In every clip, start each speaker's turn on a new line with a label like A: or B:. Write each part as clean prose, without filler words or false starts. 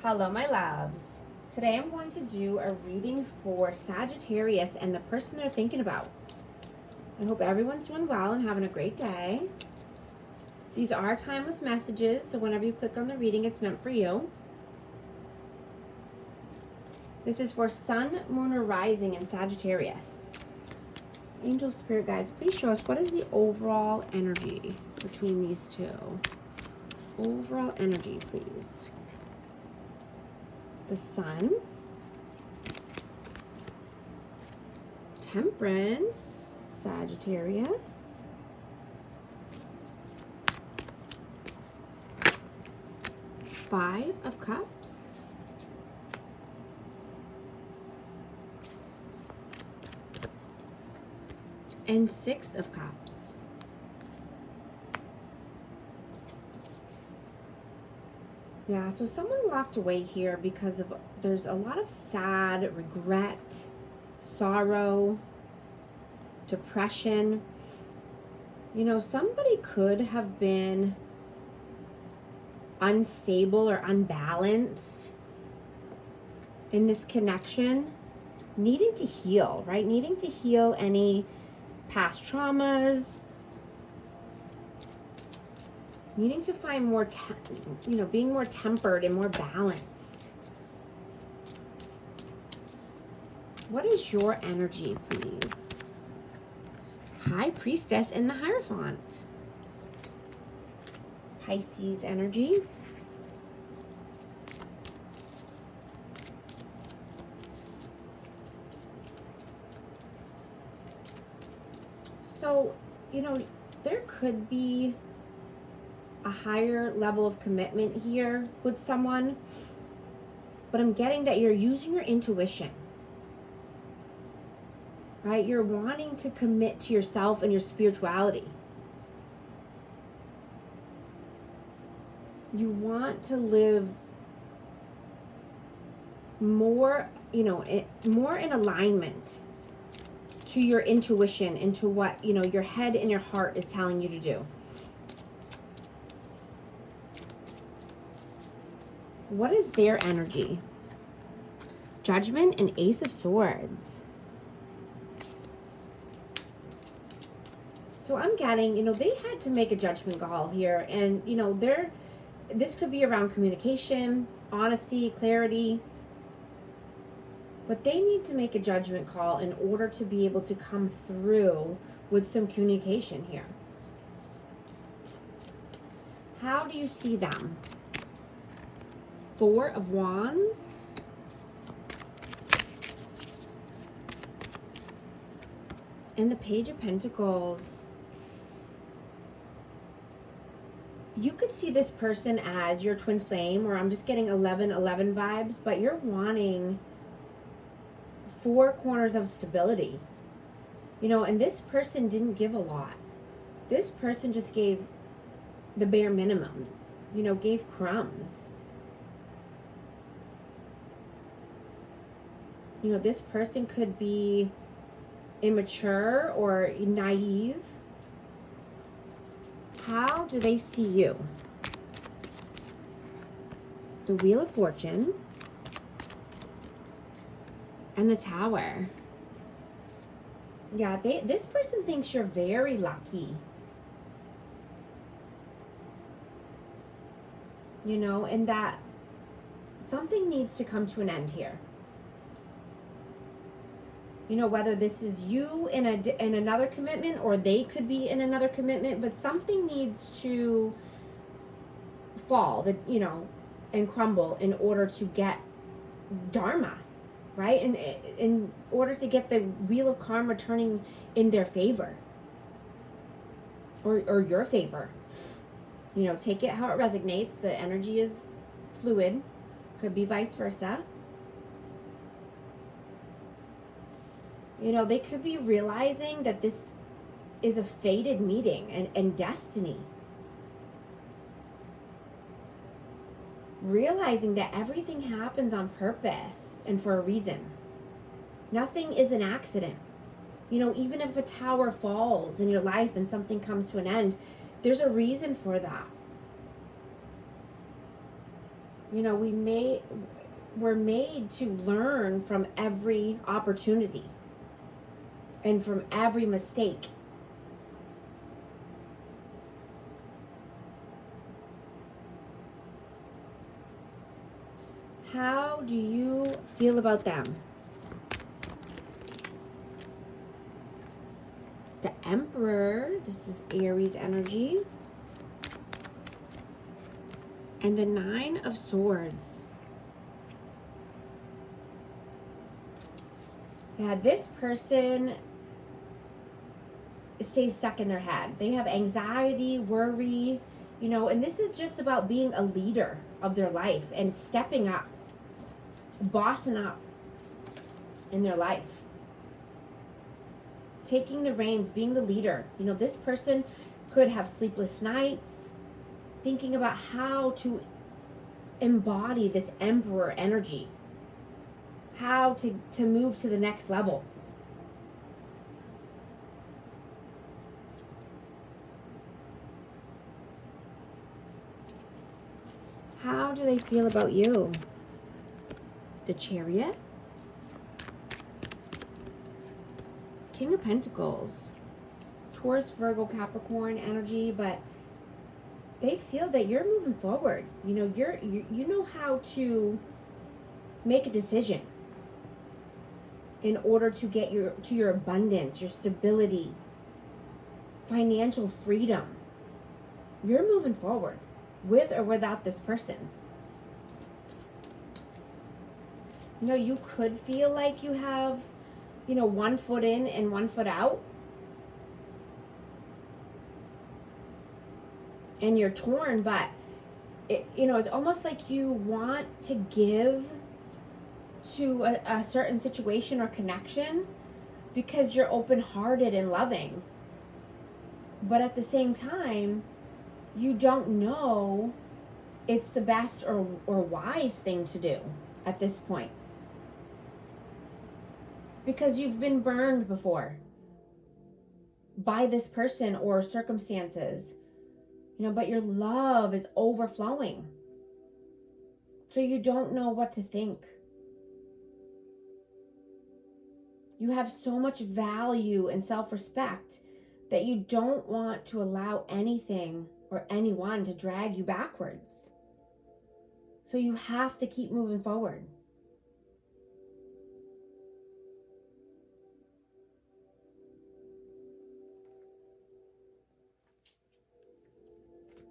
A: Hello, my loves. Today I'm going to do a reading for Sagittarius and the person they're thinking about. I hope everyone's doing well and having a great day. These are timeless messages, so whenever you click on the reading, it's meant for you. This is for Sun, Moon, or Rising in Sagittarius. Angel Spirit Guides, please show us what is the overall energy between these two. Overall energy, please. The Sun, Temperance, Sagittarius, Five of Cups, and Six of Cups. Yeah, so someone walked away here because of there's a lot of sad, regret, sorrow, depression. You know, somebody could have been unstable or unbalanced in this connection, needing to heal, right? Needing to heal any past traumas, needing to find more, being more tempered and more balanced. What is your energy, please? High Priestess and the Hierophant. Pisces energy. So, there could be a higher level of commitment here with someone, but I'm getting that you're using your intuition, right? You're wanting to commit to yourself and your spirituality. You want to live more, more in alignment to your intuition, into what, your head and your heart is telling you to do. What is their energy? Judgment and Ace of Swords. So I'm getting, they had to make a judgment call here. And, this could be around communication, honesty, clarity. But they need to make a judgment call in order to be able to come through with some communication here. How do you see them? Four of Wands. And the Page of Pentacles. You could see this person as your twin flame, or I'm just getting 11-11 vibes, but you're wanting four corners of stability. And this person didn't give a lot. This person just gave the bare minimum, gave crumbs. This person could be immature or naive. How do they see you? The Wheel of Fortune and the Tower. Yeah, this person thinks you're very lucky. And that something needs to come to an end here. Whether this is you in another commitment, or they could be in another commitment, but something needs to fall, and crumble in order to get Dharma, right? And in order to get the Wheel of Karma turning in their favor, or your favor. Take it how it resonates. The energy is fluid. Could be vice versa. They could be realizing that this is a fated meeting and destiny. Realizing that everything happens on purpose and for a reason. Nothing is an accident. Even if a tower falls in your life and something comes to an end, there's a reason for that. You know, we're made to learn from every opportunity and from every mistake. How do you feel about them? The Emperor, this is Aries energy. And the Nine of Swords. Yeah, this person stays stuck in their head. They have anxiety, worry, you know, and this is just about being a leader of their life and stepping up, bossing up in their life. Taking the reins, being the leader. You know, this person could have sleepless nights, thinking about how to embody this Emperor energy, how to move to the next level. How do they feel about you? The Chariot, King of Pentacles, Taurus, Virgo, Capricorn energy, but they feel that you're moving forward. You know, you know how to make a decision in order to get to your abundance, your stability, financial freedom. You're moving forward with or without this person. You know, you could feel like you have, you know, 1 foot in and 1 foot out. And you're torn, but you know, it's almost like you want to give to a certain situation or connection because you're open-hearted and loving. But at the same time, you don't know it's the best or wise thing to do at this point. Because you've been burned before by this person or circumstances. You know, but your love is overflowing. So you don't know what to think. You have so much value and self-respect that you don't want to allow anything or anyone to drag you backwards. So you have to keep moving forward.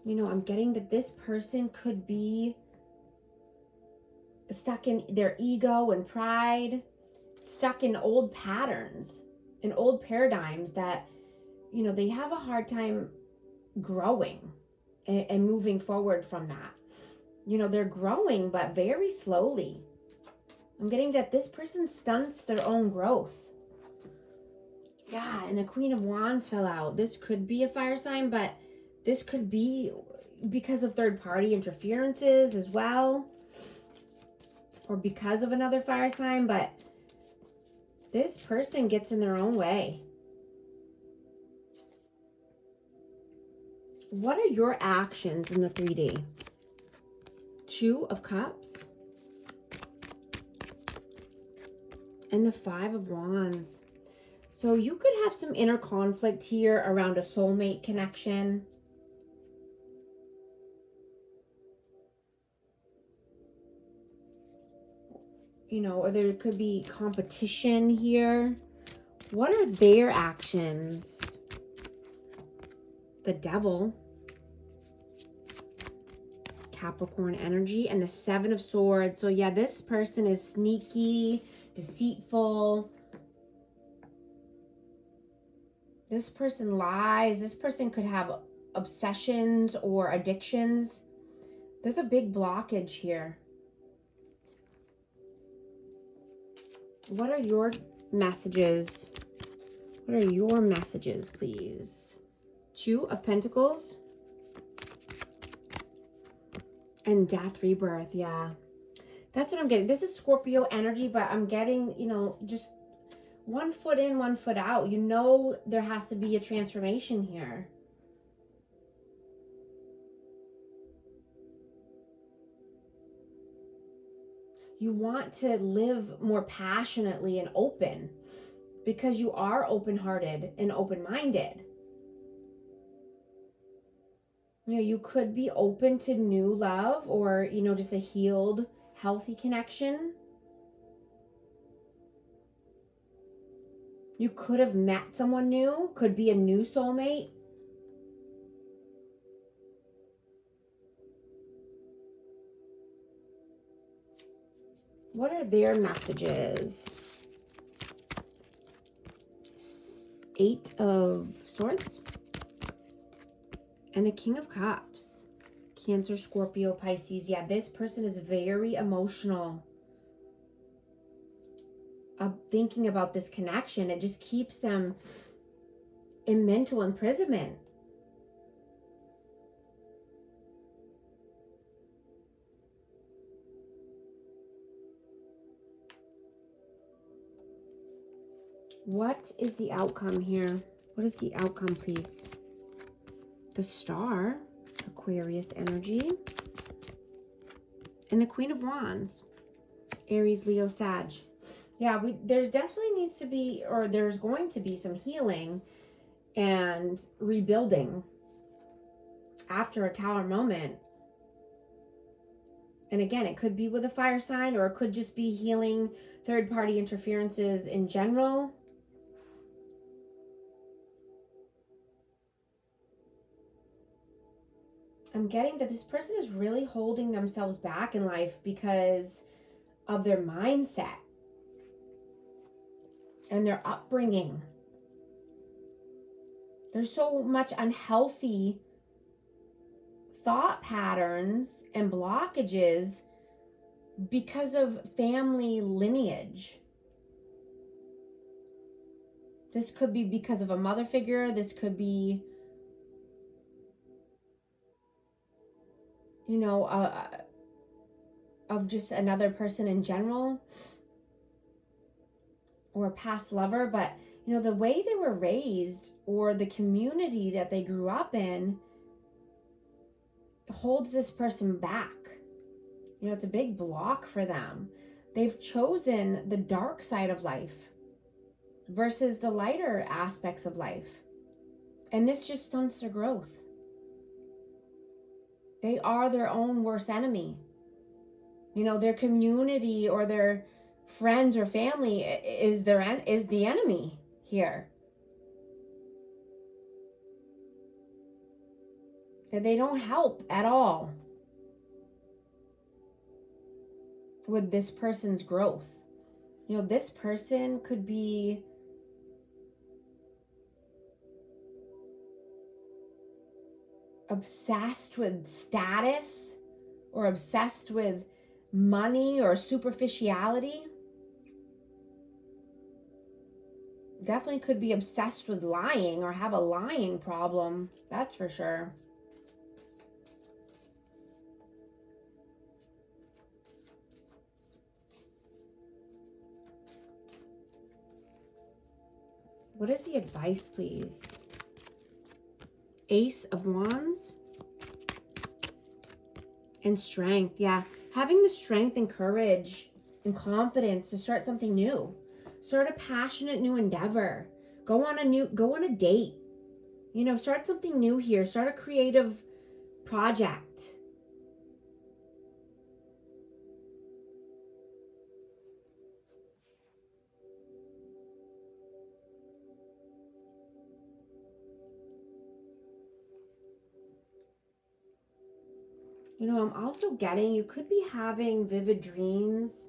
A: You know, I'm getting that this person could be stuck in their ego and pride, stuck in old patterns, in old paradigms that, you know, they have a hard time growing and moving forward from that. You know, they're growing, but very slowly. I'm getting that this person stunts their own growth. Yeah, and the Queen of Wands fell out. This could be a fire sign, but this could be because of third-party interferences as well, or because of another fire sign, but this person gets in their own way. What are your actions in the 3D? 2 of Cups and the 5 of Wands. So you could have some inner conflict here around a soulmate connection. You know, or there could be competition here. What are their actions? The Devil, Capricorn energy, and the 7 of Swords. So yeah, this person is sneaky, deceitful. This person lies. This person could have obsessions or addictions. There's a big blockage here. What are your messages? What are your messages, please? 2 of Pentacles and Death, Rebirth. Yeah, that's what I'm getting. This is Scorpio energy, but I'm getting, you know, just 1 foot in, 1 foot out. You know, there has to be a transformation here. You want to live more passionately and open because you are open-hearted and open-minded. You know, you could be open to new love or, you know, just a healed, healthy connection. You could have met someone new, could be a new soulmate. What are their messages? 8 of Swords and the King of Cups. Cancer, Scorpio, Pisces. Yeah, this person is very emotional. Thinking about this connection, it just keeps them in mental imprisonment. What is the outcome here? What is the outcome, please? The Star, Aquarius energy, and the Queen of Wands, Aries, Leo, Sag. Yeah, there definitely needs to be, or there's going to be some healing and rebuilding after a Tower moment. And again, it could be with a fire sign, or it could just be healing third-party interferences in general. I'm getting that this person is really holding themselves back in life because of their mindset and their upbringing. There's so much unhealthy thought patterns and blockages because of family lineage. This could be because of a mother figure. This could be, you know, of just another person in general, or a past lover. But, you know, the way they were raised or the community that they grew up in holds this person back. You know, it's a big block for them. They've chosen the dark side of life versus the lighter aspects of life. And this just stunts their growth. They are their own worst enemy. You know, their community or their friends or family is the enemy here. And they don't help at all with this person's growth. You know, this person could be obsessed with status or obsessed with money or superficiality. Definitely could be obsessed with lying or have a lying problem. That's for sure. What is the advice, please? Ace of Wands and Strength. Yeah, having the strength and courage and confidence to start something new. Start a passionate new endeavor. Go on a date. You know, start something new here. Start a creative project. You know, I'm also getting, you could be having vivid dreams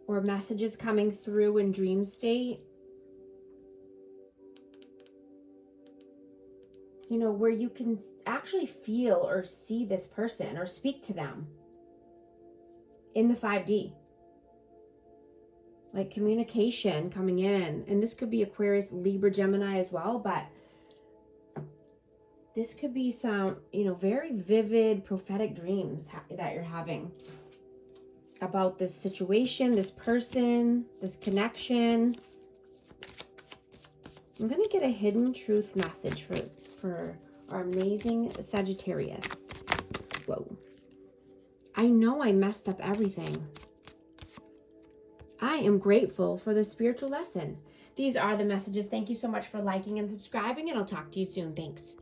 A: or messages coming through in dream state. You know, where you can actually feel or see this person or speak to them in the 5D. Like communication coming in. And this could be Aquarius, Libra, Gemini as well, but this could be some, you know, very vivid prophetic dreams that you're having about this situation, this person, this connection. I'm going to get a hidden truth message for our amazing Sagittarius. Whoa. I know I messed up everything. I am grateful for the spiritual lesson. These are the messages. Thank you so much for liking and subscribing, and I'll talk to you soon. Thanks.